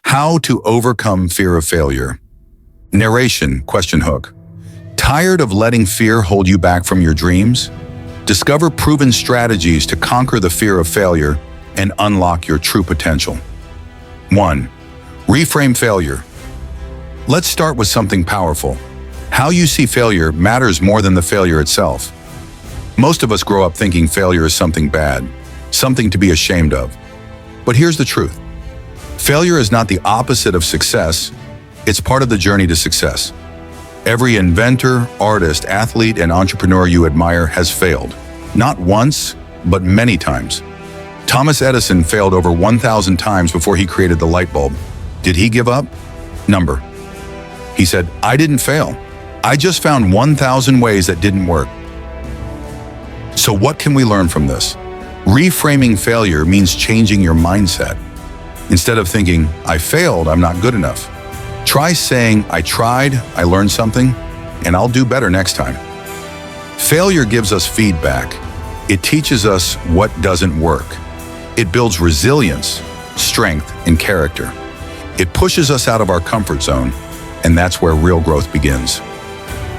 How to overcome fear of failure. Narration, question hook. Tired of letting fear hold you back from your dreams? Discover proven strategies to conquer the fear of failure and unlock your true potential. 1. Reframe failure. Let's start with something powerful. How you see failure matters more than the failure itself. Most of us grow up thinking failure is something bad, something to be ashamed of. But here's the truth. Failure is not the opposite of success, it's part of the journey to success. Every inventor, artist, athlete, and entrepreneur you admire has failed. Not once, but many times. Thomas Edison failed over 1,000 times before he created the light bulb. Did he give up? Number. He said, "I didn't fail. I just found 1,000 ways that didn't work." So what can we learn from this? Reframing failure means changing your mindset. Instead of thinking, "I failed, I'm not good enough," try saying, "I tried, I learned something, and I'll do better next time." Failure gives us feedback. It teaches us what doesn't work. It builds resilience, strength, and character. It pushes us out of our comfort zone, and that's where real growth begins.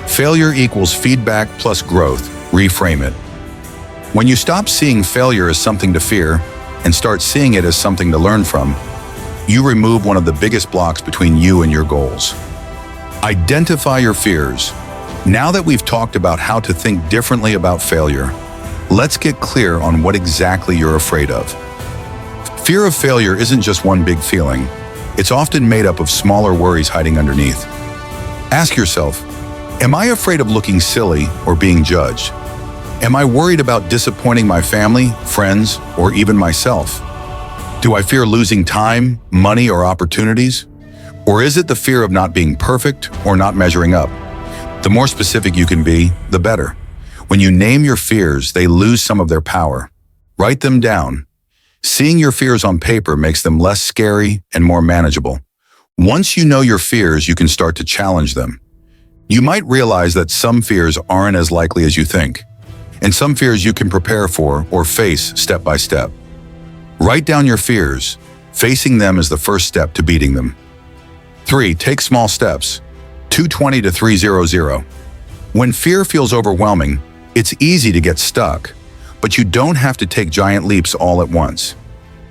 Failure equals feedback plus growth. Reframe it. When you stop seeing failure as something to fear and start seeing it as something to learn from, you remove one of the biggest blocks between you and your goals. Identify your fears. Now that we've talked about how to think differently about failure, let's get clear on what exactly you're afraid of. Fear of failure isn't just one big feeling. It's often made up of smaller worries hiding underneath. Ask yourself, am I afraid of looking silly or being judged? Am I worried about disappointing my family, friends, or even myself? Do I fear losing time, money, or opportunities? Or is it the fear of not being perfect or not measuring up? The more specific you can be, the better. When you name your fears, they lose some of their power. Write them down. Seeing your fears on paper makes them less scary and more manageable. Once you know your fears, you can start to challenge them. You might realize that some fears aren't as likely as you think, and some fears you can prepare for or face step by step. Write down your fears. Facing them is the first step to beating them. 3. Take small steps. 220 to 300. When fear feels overwhelming, it's easy to get stuck, but you don't have to take giant leaps all at once.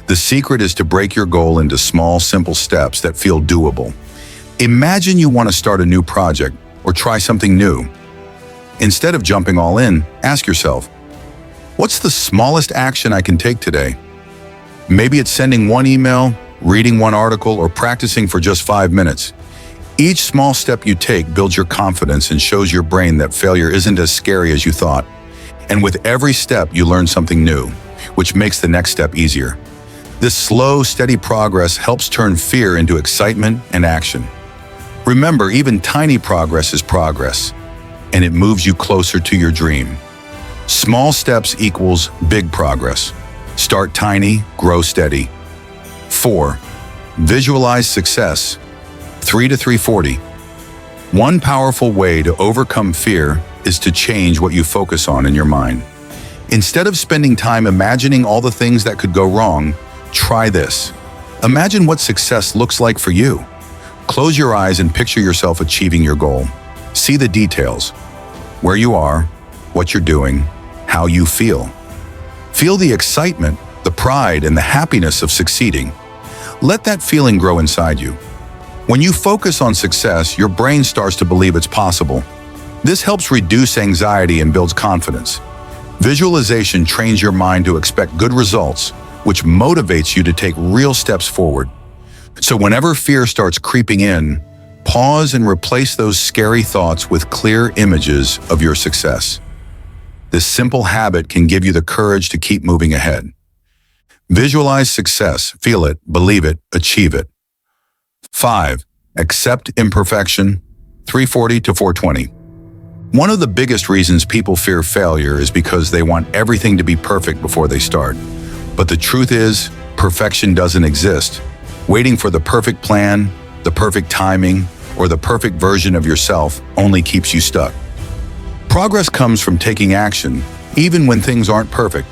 The secret is to break your goal into small, simple steps that feel doable. Imagine you want to start a new project or try something new. Instead of jumping all in, ask yourself, what's the smallest action I can take today? Maybe it's sending one email, reading one article, or practicing for just 5 minutes. Each small step you take builds your confidence and shows your brain that failure isn't as scary as you thought. And with every step, you learn something new, which makes the next step easier. This slow, steady progress helps turn fear into excitement and action. Remember, even tiny progress is progress, and it moves you closer to your dream. Small steps equals big progress. Start tiny, grow steady. 4. Visualize success. 3 to 340. One powerful way to overcome fear is to change what you focus on in your mind. Instead of spending time imagining all the things that could go wrong, try this. Imagine what success looks like for you. Close your eyes and picture yourself achieving your goal. See the details. Where you are, what you're doing, how you feel. Feel the excitement, the pride, and the happiness of succeeding. Let that feeling grow inside you. When you focus on success, your brain starts to believe it's possible. This helps reduce anxiety and builds confidence. Visualization trains your mind to expect good results, which motivates you to take real steps forward. So whenever fear starts creeping in, pause and replace those scary thoughts with clear images of your success. This simple habit can give you the courage to keep moving ahead. Visualize success, feel it, believe it, achieve it. 5. Accept imperfection. 340 to 420. One of the biggest reasons people fear failure is because they want everything to be perfect before they start. But the truth is, perfection doesn't exist. Waiting for the perfect plan, the perfect timing, or the perfect version of yourself only keeps you stuck. Progress comes from taking action, even when things aren't perfect.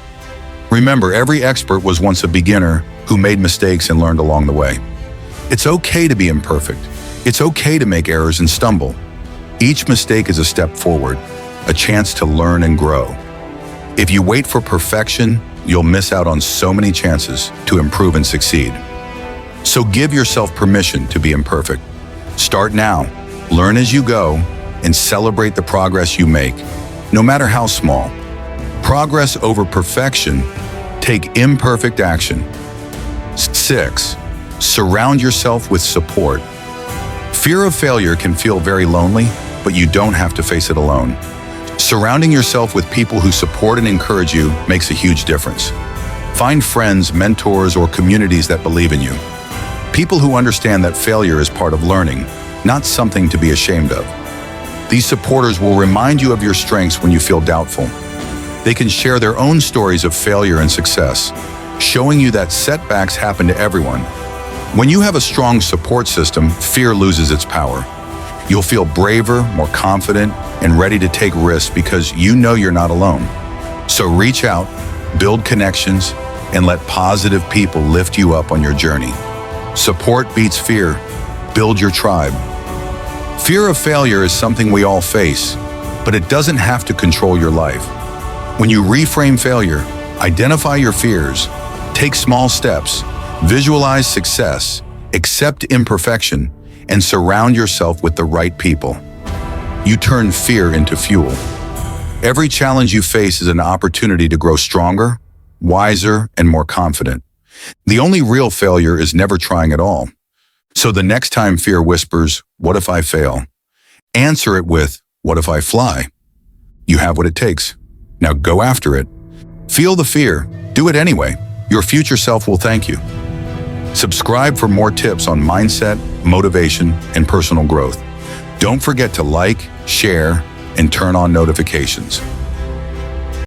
Remember, every expert was once a beginner who made mistakes and learned along the way. It's okay to be imperfect. It's okay to make errors and stumble. Each mistake is a step forward, a chance to learn and grow. If you wait for perfection, you'll miss out on so many chances to improve and succeed. So give yourself permission to be imperfect. Start now, learn as you go, and celebrate the progress you make, no matter how small. Progress over perfection. Take imperfect action. 6. Surround yourself with support. Fear of failure can feel very lonely, but you don't have to face it alone. Surrounding yourself with people who support and encourage you makes a huge difference. Find friends, mentors, or communities that believe in you. People who understand that failure is part of learning, not something to be ashamed of. These supporters will remind you of your strengths when you feel doubtful. They can share their own stories of failure and success, showing you that setbacks happen to everyone. When you have a strong support system, fear loses its power. You'll feel braver, more confident, and ready to take risks because you know you're not alone. So reach out, build connections, and let positive people lift you up on your journey. Support beats fear. Build your tribe. Fear of failure is something we all face, but it doesn't have to control your life. When you reframe failure, identify your fears, take small steps, visualize success, accept imperfection, and surround yourself with the right people, you turn fear into fuel. Every challenge you face is an opportunity to grow stronger, wiser, and more confident. The only real failure is never trying at all. So the next time fear whispers, "What if I fail?" answer it with, "What if I fly?" You have what it takes. Now go after it. Feel the fear. Do it anyway. Your future self will thank you. Subscribe for more tips on mindset, motivation, and personal growth. Don't forget to like, share, and turn on notifications.